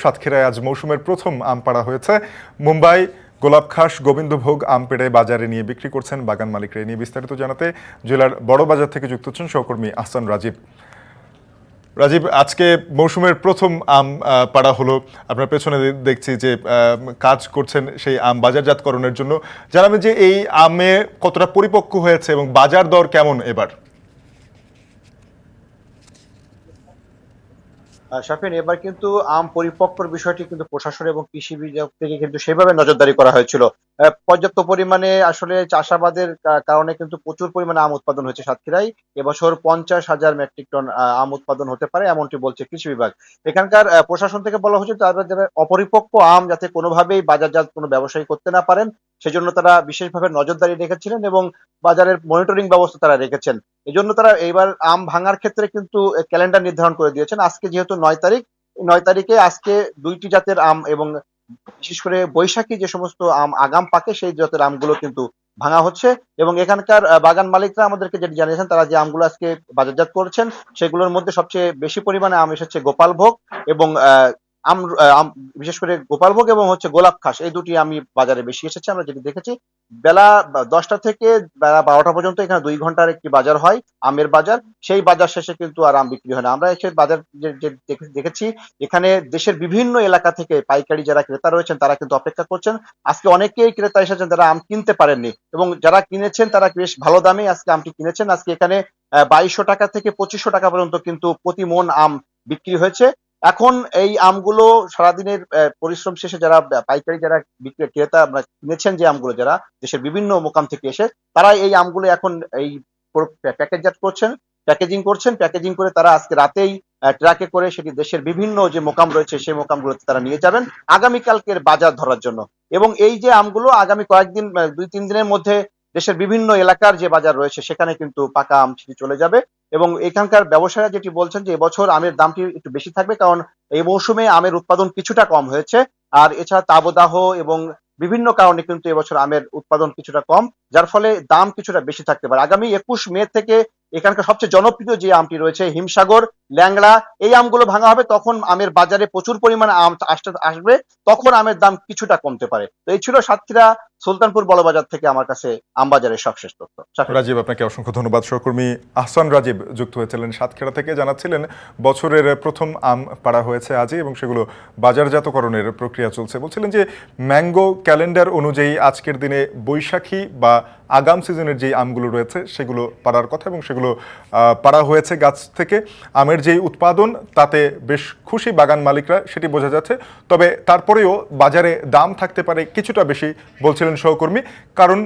সাতক্ষীরায় আজ মৌসুমের প্রথম আম পাড়া হয়েছে। মুম্বাই গোলাপখাস গোবিন্দভোগ আম পেড়ে বাজারে নিয়ে বিক্রি করছেন বাগান মালিকরা। নিয়ে বিস্তারিত জানাতে জেলার বড় বাজার থেকে যুক্ত হচ্ছেন সহকর্মী আহসান রাজীব। রাজীব, আজকে মৌসুমের প্রথম আম পাড়া হলো। আপনার পেছনে দেখছি যে কাজ করছেন সেই আম বাজারজাতকরণের জন্য। জানাবেন যে এই আমে কতটা পরিপক্ক হয়েছে এবং বাজার দর কেমন এবার? শাফিন, এবার কিন্তু আম পরিপক্কর বিষয়টি কিন্তু প্রশাসন এবং কৃষি বিভাগ থেকে কিন্তু সেভাবে নজরদারি করা হয়েছিল। পর্যাপ্ত পরিমাণে আসলে চাষাবাদের কারণে কিন্তু প্রচুর পরিমাণে আম উৎপাদন হয়েছে সাতক্ষীরায়। এবছর 50,000 মেট্রিক টন আম উৎপাদন হতে পারে, এমনটি বলছে কৃষি বিভাগ। এখানকার প্রশাসন থেকে বলা হয়েছে তারা যারা অপরিপক্ক আম যাতে কোনোভাবেই বাজারজাত কোনো ব্যবসায়ী করতে না পারেন, সেজন্য তারা বিশেষভাবে নজরদারি রেখেছিলেন এবং বাজারের মনিটরিং ব্যবস্থা তারা রেখেছেন। এজন্য তারা এইবার আম ভাঙার ক্ষেত্রে কিন্তু ক্যালেন্ডার নির্ধারণ করে দিয়েছেন। আজকে যেহেতু 9 তারিখ, 9 তারিখে আজকে দুইটি জাতের আম এবং বিশেষ করে বৈশাখী যে সমস্ত আম আগাম পাকে সেই জাতের আমগুলো কিন্তু ভাঙা হচ্ছে। এবং এখানকার বাগান মালিকরা আমাদেরকে যেটি জানিয়েছেন, তারা যে আমগুলো আজকে বাজারজাত করছেন সেগুলোর মধ্যে সবচেয়ে বেশি পরিমাণে আম এসেছে গোপালভোগ এবং আম আম বিশেষ করে গোপালভোগ এবং গোলাপ খাস, এই দুটি আমি বাজারে বেশি এসেছে। আমরা যেটি দেখেছি বেলা 10টা থেকে বেলা 12টা পর্যন্ত এখানে 2 ঘন্টার একটি বাজার হয়, আমের বাজার। সেই বাজার শেষে কিন্তু আর আম বিক্রি হয় না। আমরা এসে বাজার যে দেখেছি, এখানে দেশের বিভিন্ন এলাকা থেকে পাইকারি যারা ক্রেতা রয়েছেন তারা কিন্তু অপেক্ষা করছেন। আজকে অনেকেই ক্রেতা এসেছেন যারা আম কিনতে পারেননি এবং যারা কিনেছেন তারা বেশ ভালো দামে আজকে আমটি কিনেছেন। আজকে এখানে 2200 টাকা থেকে 2500 টাকা পর্যন্ত কিন্তু প্রতি মন আম বিক্রি হয়েছে। এখন এই আমগুলো সারাদিনের পরিশ্রম শেষে যারা পাইকারি যারা ক্রেতা আমরা কিনেছেন, যে আমগুলো যারা দেশের বিভিন্ন মোকাম থেকে এসে, তারা এই আমগুলো এখন এই প্যাকেটজাত করছেন, প্যাকেজিং করে তারা আজকে রাতেই ট্রাকে করে সেটি দেশের বিভিন্ন যে মোকাম রয়েছে সেই মোকামগুলোতে তারা নিয়ে যাবেন আগামীকালকের বাজার ধরার জন্য। এবং এই যে আমগুলো আগামী কয়েকদিন 2-3 দিনের মধ্যে দেশের বিভিন্ন এলাকার যে বাজার রয়েছে সেখানে কিন্তু পাকা আম সেটি চলে যাবে। এবং এখানকার ব্যবসায়ীরা যেটি বলছেন যে এবছর আমের দামটি একটু বেশি থাকবে, কারণ এই মৌসুমে আমের উৎপাদন কিছুটা কম হয়েছে। আর এছাড়া তাবদাহ এবং বিভিন্ন কারণে কিন্তু এবছর আমের উৎপাদন কিছুটা কম, যার ফলে দাম কিছুটা বেশি থাকতে পারে। আগামী 21 মে থেকে এখানকার সবচেয়ে জনপ্রিয় যে আমটি রয়েছে হিমসাগর, ল্যাংড়া, এই আমগুলো ভাঙা হবে। তখন আমের বাজারে প্রচুর পরিমাণে আম আসবে, তখন আমের দাম কিছুটা কমতে পারে। তো এই ছিল সাতক্ষীরা সুলতানপুর বড়বাজার থেকে আমার কাছে আমবাজারের সবশেষ তথ্য। রাজীব, আপনাকে অসংখ্য ধন্যবাদ। সহকর্মী আহসান রাজীব যুক্ত হয়েছিলেন সাতক্ষীরা থেকে, জানাচ্ছিলেন বছরের প্রথম আম পাড়া হয়েছে আজই এবং সেগুলো বাজারজাতকরণের প্রক্রিয়া চলছে। বলছিলেন যে ম্যাঙ্গো ক্যালেন্ডার অনুযায়ী আজকের দিনে বৈশাখী বা আগাম সিজনের যেই আমগুলো রয়েছে সেগুলো পাড়ার কথা এবং সেগুলো পাড়া হয়েছে গাছ থেকে। আমের যেই উৎপাদন তাতে বেশ খুশি বাগান মালিকরা, সেটি বোঝা যাচ্ছে। তবে তারপরেও বাজারে দাম থাকতে পারে কিছুটা বেশি বলছিলেন সহকর্মী, কারণ